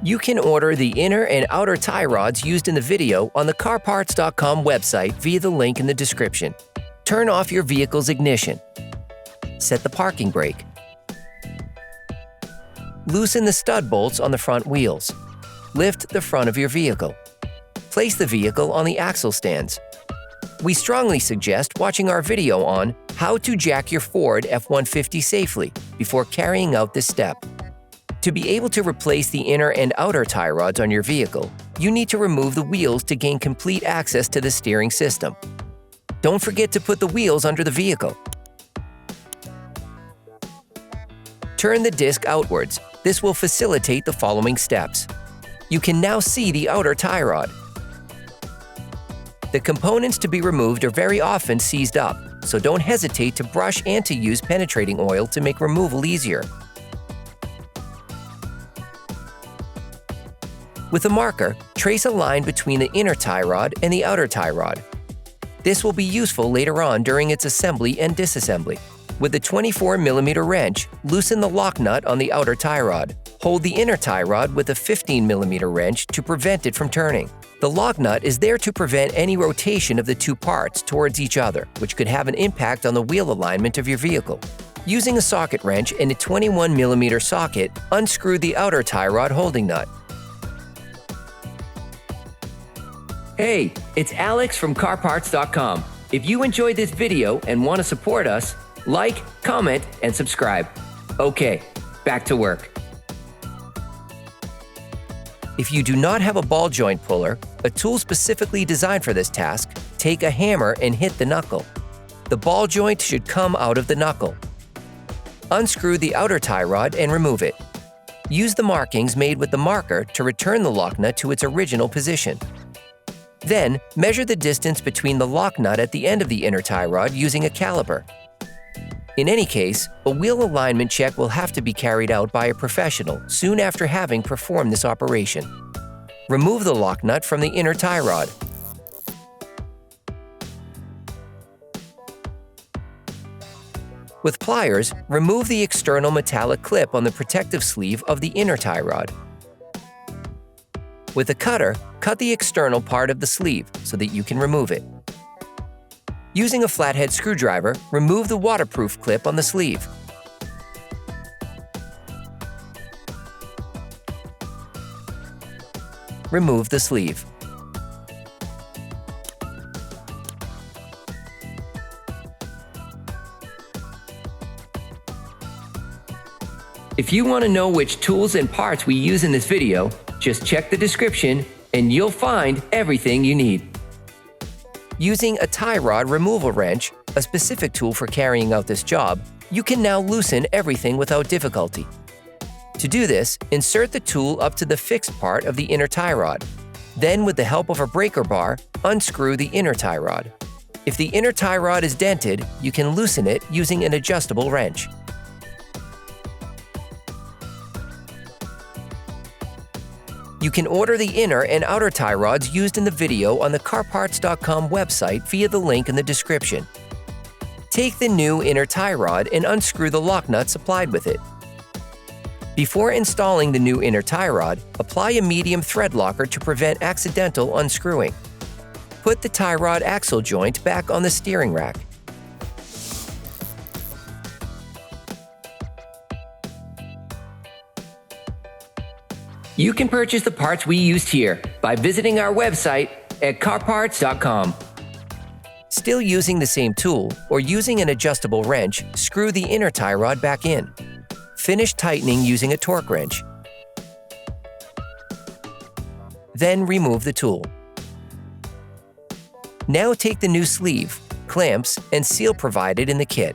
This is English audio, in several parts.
You can order the inner and outer tie rods used in the video on the CarParts.com website via the link in the description. Turn off your vehicle's ignition. Set the parking brake. Loosen the stud bolts on the front wheels. Lift the front of your vehicle. Place the vehicle on the axle stands. We strongly suggest watching our video on how to jack your Ford F-150 safely before carrying out this step. To be able to replace the inner and outer tie rods on your vehicle, you need to remove the wheels to gain complete access to the steering system. Don't forget to put the wheels under the vehicle. Turn the disc outwards. This will facilitate the following steps. You can now see the outer tie rod. The components to be removed are very often seized up, so don't hesitate to brush and to use penetrating oil to make removal easier. With a marker, trace a line between the inner tie rod and the outer tie rod. This will be useful later on during its assembly and disassembly. With a 24mm wrench, loosen the lock nut on the outer tie rod. Hold the inner tie rod with a 15mm wrench to prevent it from turning. The lock nut is there to prevent any rotation of the two parts towards each other, which could have an impact on the wheel alignment of your vehicle. Using a socket wrench and a 21mm socket, unscrew the outer tie rod holding nut. Hey, it's Alex from CarParts.com. If you enjoyed this video and want to support us, like, comment, and subscribe. Okay, back to work. If you do not have a ball joint puller, a tool specifically designed for this task, take a hammer and hit the knuckle. The ball joint should come out of the knuckle. Unscrew the outer tie rod and remove it. Use the markings made with the marker to return the lock nut to its original position. Then, measure the distance between the lock nut at the end of the inner tie rod using a caliper. In any case, a wheel alignment check will have to be carried out by a professional soon after having performed this operation. Remove the lock nut from the inner tie rod. With pliers, remove the external metallic clip on the protective sleeve of the inner tie rod. With a cutter, cut the external part of the sleeve so that you can remove it. Using a flathead screwdriver, remove the waterproof clip on the sleeve. Remove the sleeve. If you want to know which tools and parts we use in this video, just check the description and you'll find everything you need. Using a tie rod removal wrench, a specific tool for carrying out this job, you can now loosen everything without difficulty. To do this, insert the tool up to the fixed part of the inner tie rod. Then, with the help of a breaker bar, unscrew the inner tie rod. If the inner tie rod is dented, you can loosen it using an adjustable wrench. You can order the inner and outer tie rods used in the video on the CarParts.com website via the link in the description. Take the new inner tie rod and unscrew the lock nut supplied with it. Before installing the new inner tie rod, apply a medium thread locker to prevent accidental unscrewing. Put the tie rod axle joint back on the steering rack. You can purchase the parts we used here by visiting our website at CarParts.com. Still using the same tool or using an adjustable wrench, screw the inner tie rod back in. Finish tightening using a torque wrench. Then remove the tool. Now take the new sleeve, clamps, and seal provided in the kit.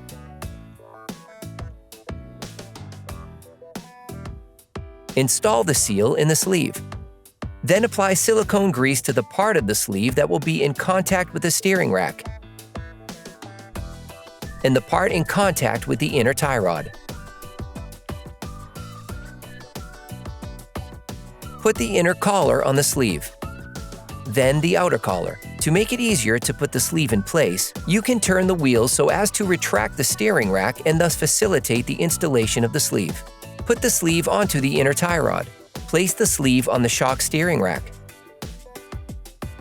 Install the seal in the sleeve. Then apply silicone grease to the part of the sleeve that will be in contact with the steering rack and the part in contact with the inner tie rod. Put the inner collar on the sleeve, then the outer collar. To make it easier to put the sleeve in place, you can turn the wheels so as to retract the steering rack and thus facilitate the installation of the sleeve. Put the sleeve onto the inner tie rod. Place the sleeve on the shock steering rack.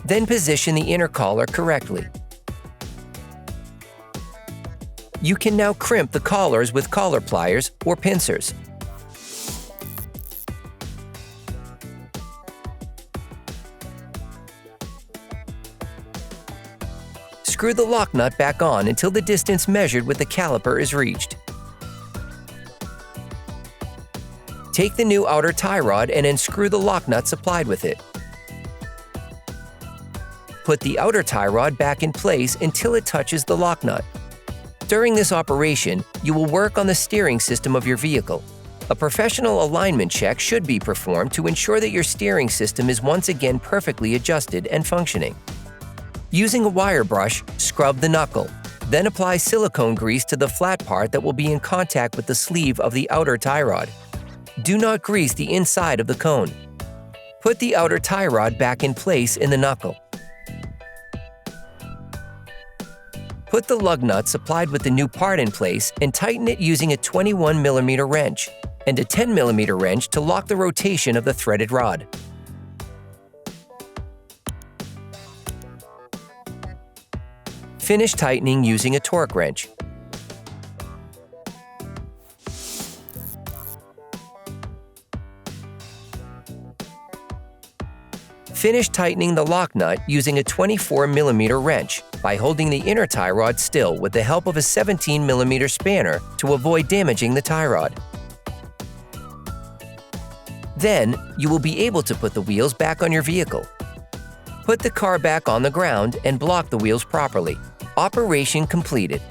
Then position the inner collar correctly. You can now crimp the collars with collar pliers or pincers. Screw the lock nut back on until the distance measured with the caliper is reached. Take the new outer tie rod and unscrew the lock nut supplied with it. Put the outer tie rod back in place until it touches the lock nut. During this operation, you will work on the steering system of your vehicle. A professional alignment check should be performed to ensure that your steering system is once again perfectly adjusted and functioning. Using a wire brush, scrub the knuckle. Then apply silicone grease to the flat part that will be in contact with the sleeve of the outer tie rod. Do not grease the inside of the cone. Put the outer tie rod back in place in the knuckle. Put the lug nut supplied with the new part in place and tighten it using a 21mm wrench and a 10mm wrench to lock the rotation of the threaded rod. Finish tightening using a torque wrench. Finish tightening the lock nut using a 24mm wrench by holding the inner tie rod still with the help of a 17mm spanner to avoid damaging the tie rod. Then, you will be able to put the wheels back on your vehicle. Put the car back on the ground and block the wheels properly. Operation completed.